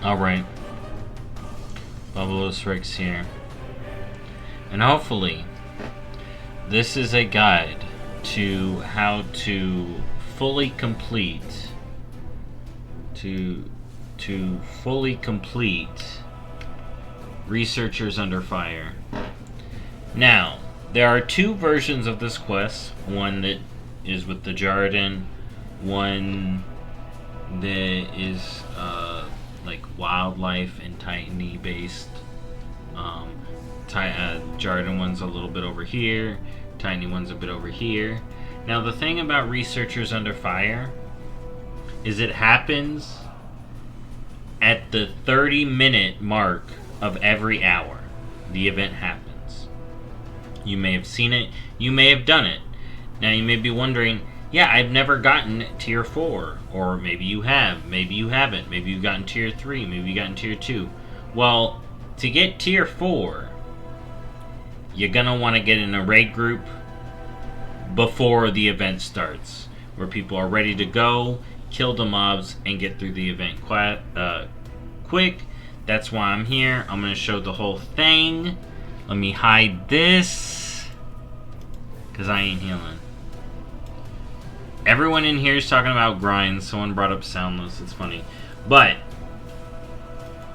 Alright, BobalosRex here. And hopefully, this is a guide to how to fully complete Researchers Under Fire. Now, there are two versions of this quest. One that is with the Jarden, one that is like wildlife and Titany based. Jarden one's a little bit over here, Tiny one's a bit over here. Now the thing about Researchers Under Fire is it happens at the 30-minute mark of every hour. The event happens. You may have seen it, you may have done it. Now you may be wondering, yeah, I've never gotten tier 4, or maybe you have, maybe you haven't, maybe you've gotten tier 3, maybe you've gotten tier 2. Well, to get tier 4, you're gonna want to get in a raid group before the event starts, where people are ready to go, kill the mobs, and get through the event quick. That's why I'm here. I'm gonna show the whole thing. Let me hide this, because I ain't healing. Everyone in here is talking about grinds. Someone brought up soundless. It's funny. But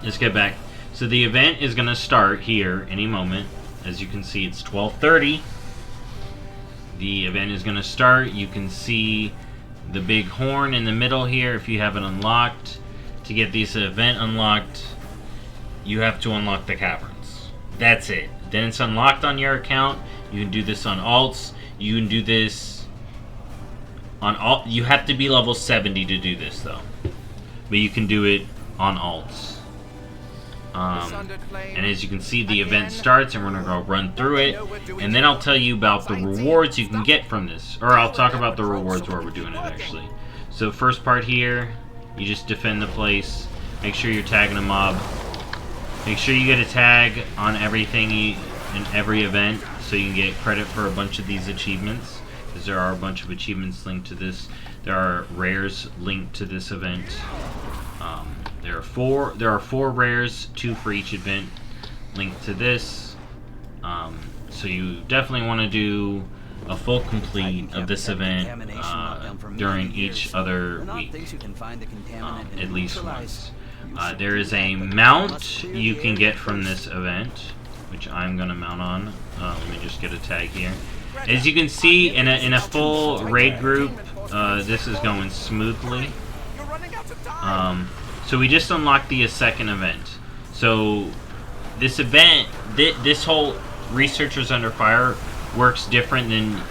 let's get back. So the event is going to start here any moment. As you can see, it's 12:30. The event is going to start. You can see the big horn in the middle here if you have it unlocked. To get this event unlocked, you have to unlock the caverns. That's it. Then it's unlocked on your account. You can do this on alts. You can do this on alt. You have to be level 70 to do this though, but you can do it on alts. And as you can see, the event starts, and we're gonna go run through it, and then I'll tell you about the rewards you can get from this, or I'll talk about the rewards while we're doing it actually. So first part here, you just defend the place. Make sure you're tagging a mob. Make sure you get a tag on everything in every event, so you can get credit for a bunch of these achievements. Because there are a bunch of achievements linked to this. There are rares linked to this event. There are four rares, 2 for each event, linked to this. So you definitely want to do a full complete of this event during each other week, at least once. There is a mount you can get from this event, which I'm gonna mount on. Let me just get a tag here. As you can see, in a full raid group, this is going smoothly. So we just unlocked the second event. So this event, this whole Researchers Under Fire works different than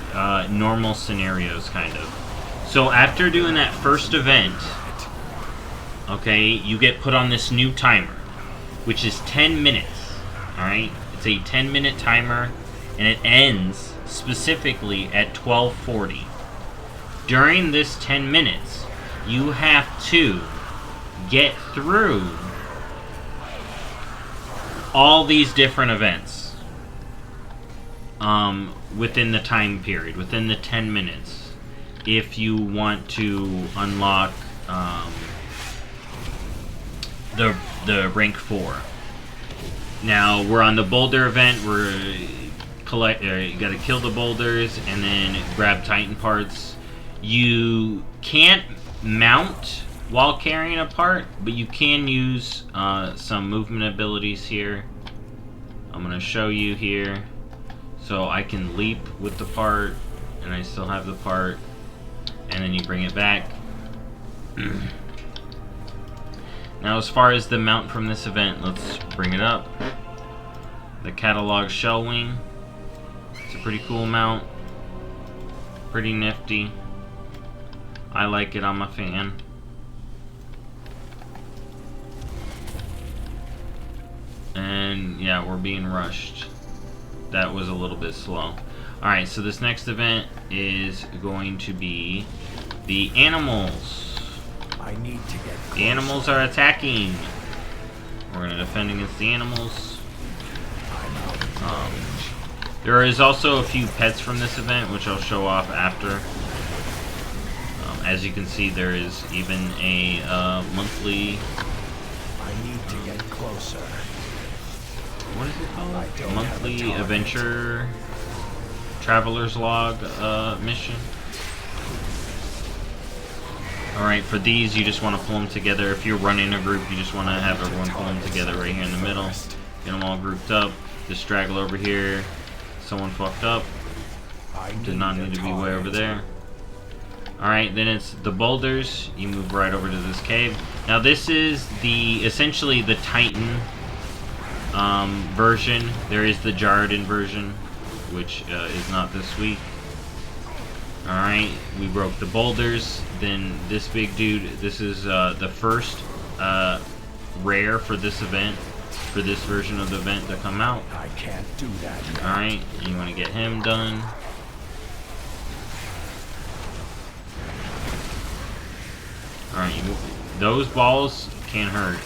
normal scenarios, kind of. So after doing that first event, okay, you get put on this new timer, which is 10 minutes. Alright? It's a 10-minute timer, and it ends specifically at 12:40. During this 10 minutes, you have to get through all these different events within the time period, within the 10 minutes, if you want to unlock the rank 4. Now we're on the Boulder event. You gotta kill the boulders and then grab Titan parts. You can't mount while carrying a part, but you can use some movement abilities here. I'm gonna show you here. So I can leap with the part, and I still have the part, and then you bring it back. Now as far as the mount from this event, let's bring it up. The Catalog Shell Wing. It's a pretty cool mount. Pretty nifty. I like it, I'm a fan. And yeah, we're being rushed. That was a little bit slow. Alright, so this next event is going to be the animals. I need to get closer. The animals are attacking. We're going to defend against the animals. There is also a few pets from this event, which I'll show off after. As you can see, there is even a monthly I need to get closer. What is it called? Monthly Adventure Traveler's Log mission. Alright, for these you just want to pull them together. If you're running a group, you just want to have everyone pull them together right here in the middle. Get them all grouped up. This straggle over here. Someone fucked up. Did not need to be way over there. Alright, then it's the boulders. You move right over to this cave. Now this is essentially the Titan version. There is the Jarden version, which is not this week. Alright, we broke the boulders. Then this big dude, this is the first rare for this event, for this version of the event to come out. I can't do that. Alright, you want to get him done. Alright, those balls can hurt.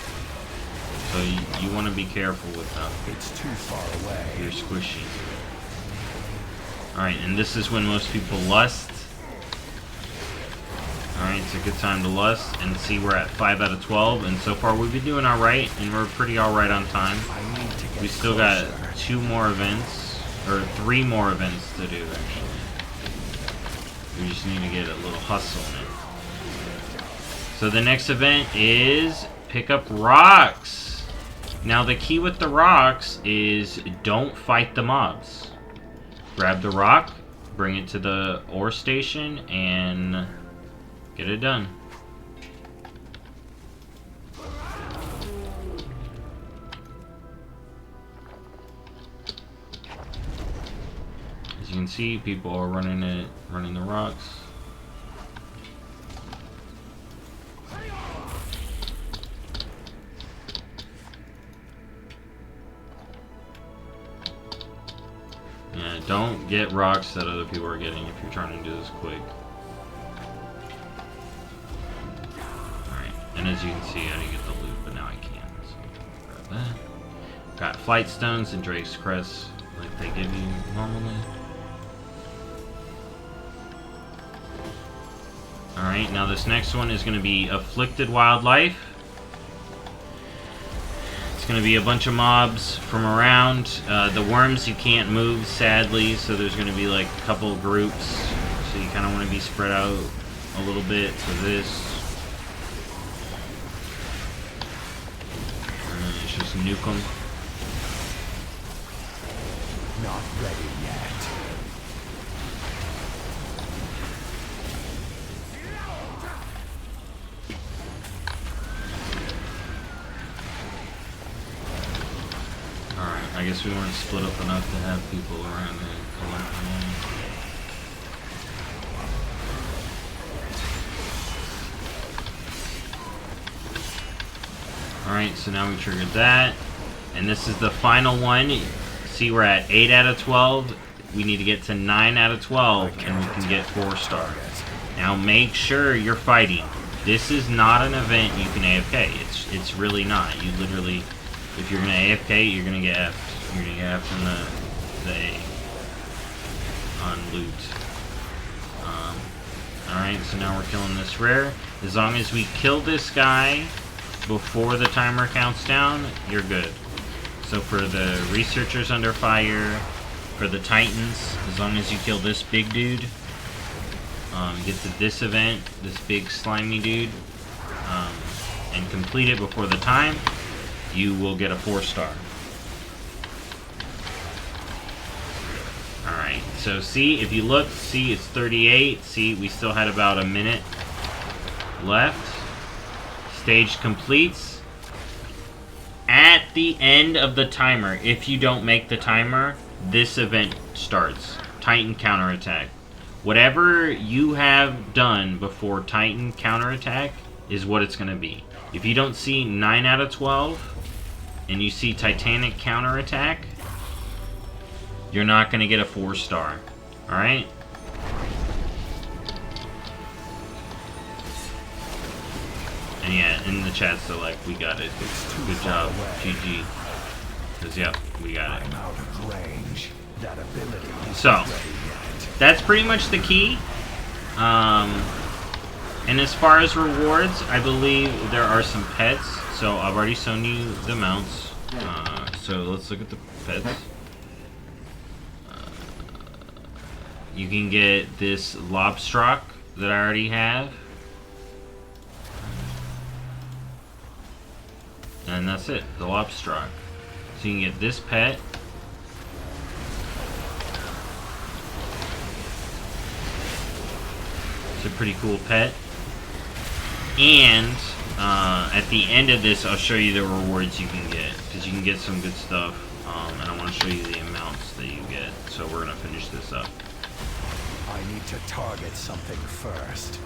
So you want to be careful with them. It's too far away. You're squishy. Alright, and this is when most people lust. Alright, it's a good time to lust. And see, we're at 5 out of 12. And so far we've been doing alright. And we're pretty alright on time. We still got 2 more events. Or 3 more events to do, actually. We just need to get a little hustle in it. So the next event is pick up rocks. Now the key with the rocks is don't fight the mobs. Grab the rock, bring it to the ore station, and get it done. As you can see, people are running the rocks. Yeah, don't get rocks that other people are getting if you're trying to do this quick. Alright, and as you can see, I didn't get the loot, but now I can. So, grab that. Got flight stones and Drake's Crest, like they give you normally. Alright, now this next one is going to be Afflicted Wildlife. It's going to be a bunch of mobs from around. The worms you can't move, sadly, so there's going to be like a couple groups. So you kind of want to be spread out a little bit for this. And then it's just nuke them. Not ready yet. I guess we weren't split up enough to have people around and collect them. Alright, so now we triggered that. And this is the final one. See, we're at 8 out of 12. We need to get to 9 out of 12, and we can get 4-star. Now make sure you're fighting. This is not an event you can AFK. It's really not. You literally... If you're gonna AFK, you're gonna get F'd. You're gonna get F'd from the A on loot. Alright, so now we're killing this rare. As long as we kill this guy before the timer counts down, you're good. So for the researchers under fire, for the Titans, as long as you kill this big dude, get to this event, this big slimy dude, and complete it before the time, you will get a 4-star. Alright, so see, if you look, see it's 38. See, we still had about a minute left. Stage completes. At the end of the timer, if you don't make the timer, this event starts. Titan counterattack. Whatever you have done before Titan counterattack is what it's going to be. If you don't see 9 out of 12, and you see Titanic counterattack, you're not going to get a 4-star. Alright? And yeah, in the chat, so like, we got it. Good job. GG. Because, yep, we got it. So, that's pretty much the key. And as far as rewards, I believe there are some pets. So I've already shown you the mounts. So let's look at the pets. You can get this lobstrock that I already have. And that's it, the lobstrock. So you can get this pet. It's a pretty cool pet. And at the end of this, I'll show you the rewards you can get, because you can get some good stuff. And I want to show you the amounts that you get. So we're gonna finish this up. I need to target something first.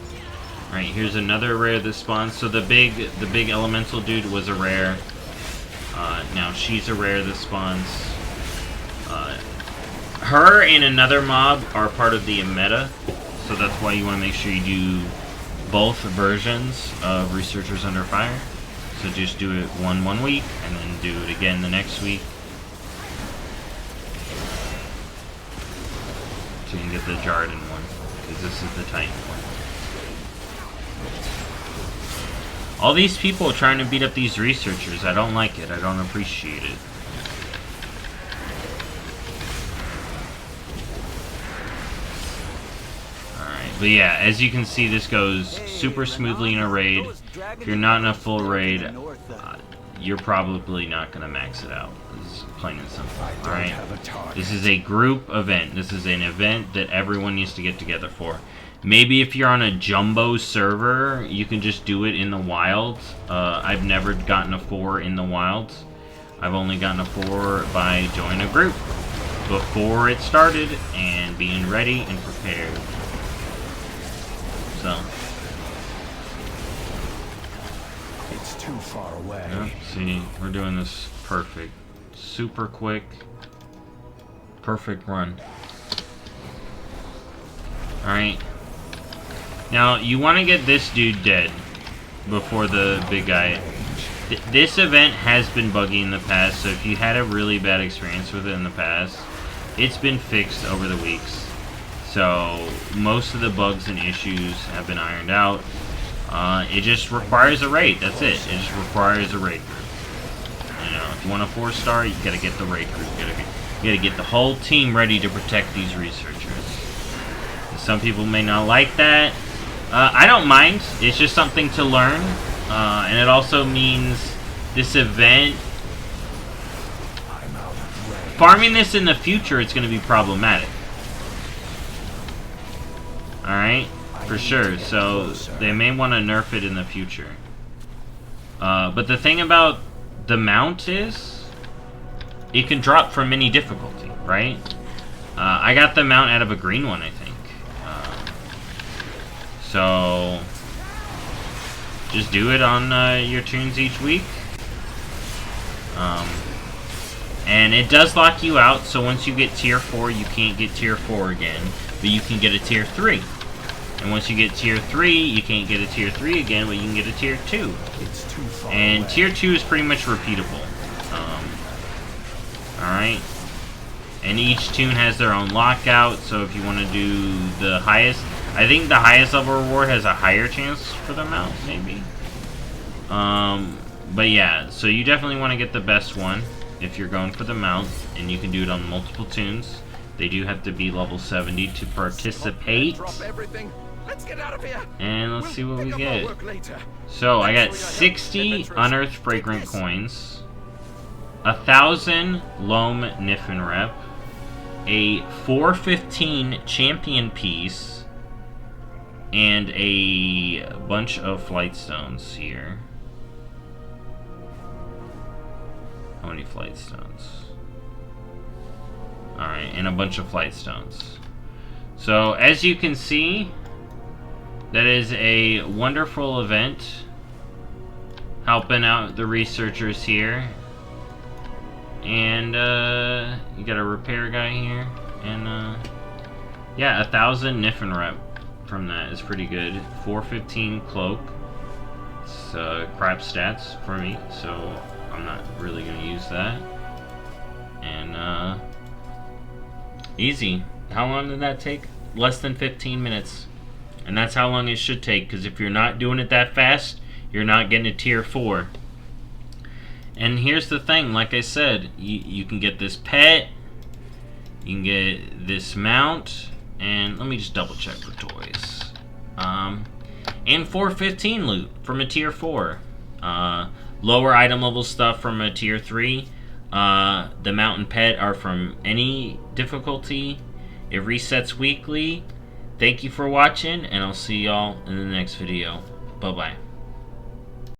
Alright, here's another rare that spawns. So the big elemental dude was a rare. Now she's a rare that spawns. Her and another mob are part of the meta, so that's why you want to make sure you do both versions of Researchers Under Fire. So just do it one week, and then do it again the next week. So you can get the Jarden one, because this is the Titan one. All these people trying to beat up these researchers, I don't like it. I don't appreciate it. Alright, but yeah, as you can see, this goes super smoothly in a raid. If you're not in a full raid, you're probably not going to max it out. This is plain and simple. Alright? This is a group event. This is an event that everyone needs to get together for. Maybe if you're on a jumbo server, you can just do it in the wild. I've never gotten a 4 in the wild. I've only gotten a 4 by joining a group before it started and being ready and prepared. So. It's too far away. Yep, see, we're doing this perfect. Super quick. Perfect run. Alright. Now, you want to get this dude dead before the big guy. This event has been buggy in the past, so if you had a really bad experience with it in the past, it's been fixed over the weeks. So, most of the bugs and issues have been ironed out. It just requires a raid, that's it. It just requires a raid group. You know, if you want a 4-star, you gotta get the raid group. You gotta get the whole team ready to protect these researchers. Some people may not like that. I don't mind. It's just something to learn. And it also means this event... farming this in the future, it's going to be problematic. Alright? For sure. So, they may want to nerf it in the future. But the thing about the mount is... it can drop from any difficulty, right? I got the mount out of a green one, I think. So, just do it on your tunes each week. And it does lock you out, so once you get tier 4, you can't get tier 4 again. But you can get a tier 3. And once you get tier 3, you can't get a tier 3 again, but you can get a tier 2. And tier 2 is pretty much repeatable. Alright. And each tune has their own lockout, so if you want to do the highest... I think the highest level reward has a higher chance for the mount, maybe. But yeah, so you definitely want to get the best one if you're going for the mount, and you can do it on multiple tunes. They do have to be level 70 to participate. And let's see what we get. So I got 60 unearthed fragrant coins, 1,000 loam niffin rep, a 415 champion piece, and a bunch of flight stones here. How many flight stones? Alright, and a bunch of flight stones. So, as you can see, that is a wonderful event. Helping out the researchers here. And, you got a repair guy here. And, yeah, 1,000 niffin rep from that is pretty good. 415 cloak. It's crap stats for me, so I'm not really gonna use that. And easy. How long did that take? Less than 15 minutes. And that's how long it should take, because if you're not doing it that fast, you're not getting a tier 4. And here's the thing, like I said, you can get this pet, you can get this mount, and let me just double check the toys. And 415 loot from a tier 4. Lower item level stuff from a tier 3. The mount and pet are from any difficulty. It resets weekly. Thank you for watching, and I'll see y'all in the next video. Bye-bye.